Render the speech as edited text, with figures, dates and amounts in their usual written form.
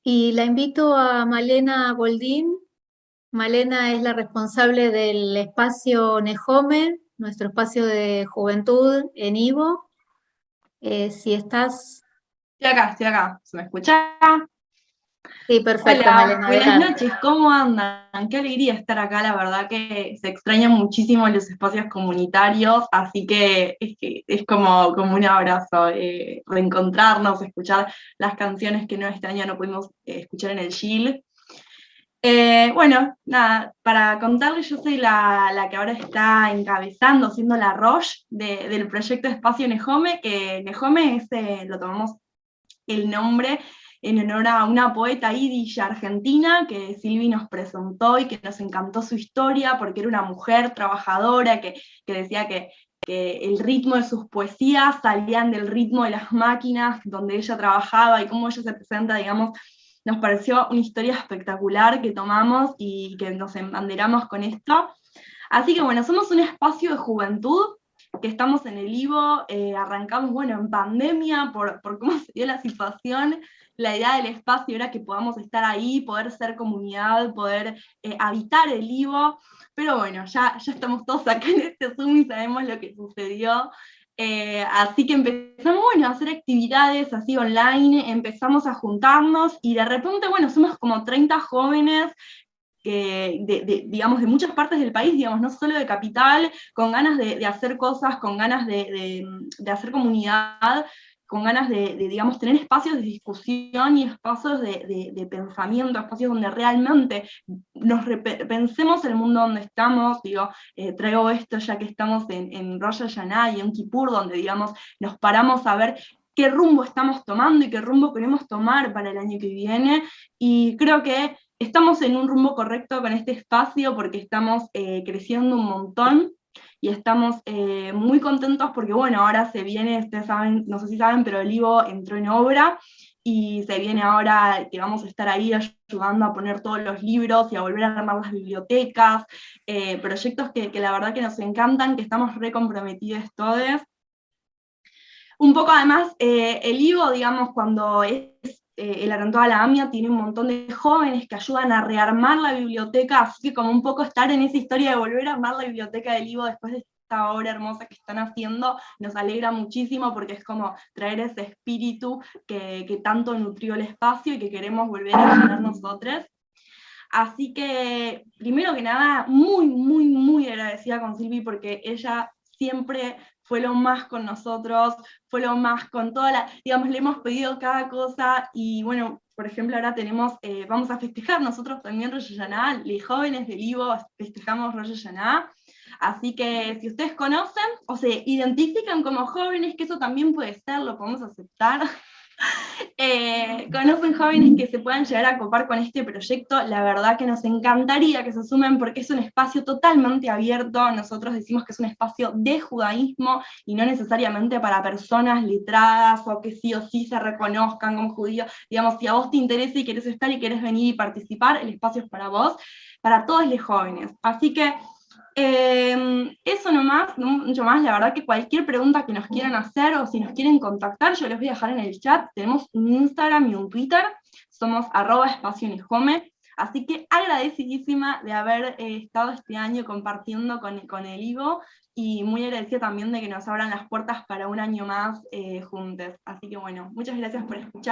Y la invito a Malena Goldín. Malena es la responsable del espacio Nejome, nuestro espacio de juventud en Ivo. Si estás... Estoy acá. ¿Se me escucha? Sí, perfecto, Hola, Malena, buenas adelante. noches, ¿cómo andan? Qué alegría estar acá, la verdad que se extrañan muchísimo los espacios comunitarios, así que es como un abrazo, reencontrarnos, escuchar las canciones que este año no pudimos escuchar en el Gil. Bueno, nada, para contarles, yo soy la que ahora está encabezando, siendo la Roche del proyecto Espacio Nejome, que Nejome lo tomamos el nombre en honor a una poeta yiddish argentina que Silvi nos presentó y que nos encantó su historia porque era una mujer trabajadora que decía que el ritmo de sus poesías salían del ritmo de las máquinas donde ella trabajaba y cómo ella se presenta, digamos, nos pareció una historia espectacular que tomamos y que nos embanderamos con esto. Así que bueno, somos un espacio de juventud que estamos en el Ivo, arrancamos, bueno, en pandemia por cómo se dio la situación. La idea del espacio era que podamos estar ahí, poder ser comunidad, poder habitar el Ivo, pero bueno, ya estamos todos acá en este Zoom y sabemos lo que sucedió. Así que empezamos, bueno, a hacer actividades así online, empezamos a juntarnos y de repente, bueno, somos como 30 jóvenes digamos, de muchas partes del país, digamos, no solo de capital, con ganas de hacer cosas, con ganas de hacer comunidad, con ganas digamos, tener espacios de discusión y espacios de pensamiento, espacios donde realmente pensemos el mundo donde estamos, digo, traigo esto ya que estamos en Rosh Hashanah y en Kippur, donde, digamos, nos paramos a ver qué rumbo estamos tomando y qué rumbo queremos tomar para el año que viene, y creo que estamos en un rumbo correcto con este espacio porque estamos creciendo un montón y estamos muy contentos porque, bueno, ahora se viene, ustedes saben, no sé si saben, pero el Ivo entró en obra y se viene ahora que vamos a estar ahí ayudando a poner todos los libros y a volver a armar las bibliotecas, proyectos que la verdad que nos encantan, que estamos re comprometidos todos. Un poco además, el Ivo, digamos, cuando es el Atentado a la AMIA, tiene un montón de jóvenes que ayudan a rearmar la biblioteca, así que como un poco estar en esa historia de volver a armar la biblioteca del Ivo después de esta obra hermosa que están haciendo, nos alegra muchísimo porque es como traer ese espíritu que tanto nutrió el espacio y que queremos volver a llenar nosotros. Así que, primero que nada, muy, muy, muy agradecida con Silvi porque ella siempre fue lo más con nosotros, fue lo más con toda digamos, le hemos pedido cada cosa y bueno, por ejemplo, ahora vamos a festejar nosotros también Rosh Hashanah, los jóvenes del Ivo festejamos Rosh Hashanah, así que si ustedes conocen o se identifican como jóvenes, que eso también puede ser, lo podemos aceptar, conocen jóvenes que se puedan llegar a copar con este proyecto, la verdad que nos encantaría que se sumen porque es un espacio totalmente abierto, nosotros decimos que es un espacio de judaísmo y no necesariamente para personas letradas o que sí o sí se reconozcan como judíos, digamos, si a vos te interesa y querés estar y querés venir y participar, el espacio es para vos, para todos los jóvenes, así que eso nomás, no mucho más, la verdad que cualquier pregunta que nos quieran hacer o si nos quieren contactar, yo les voy a dejar en el chat, tenemos un Instagram y un Twitter, somos @espacionijome, así que agradecidísima de haber estado este año compartiendo con el Ivo y muy agradecida también de que nos abran las puertas para un año más juntos, así que bueno, muchas gracias por escuchar.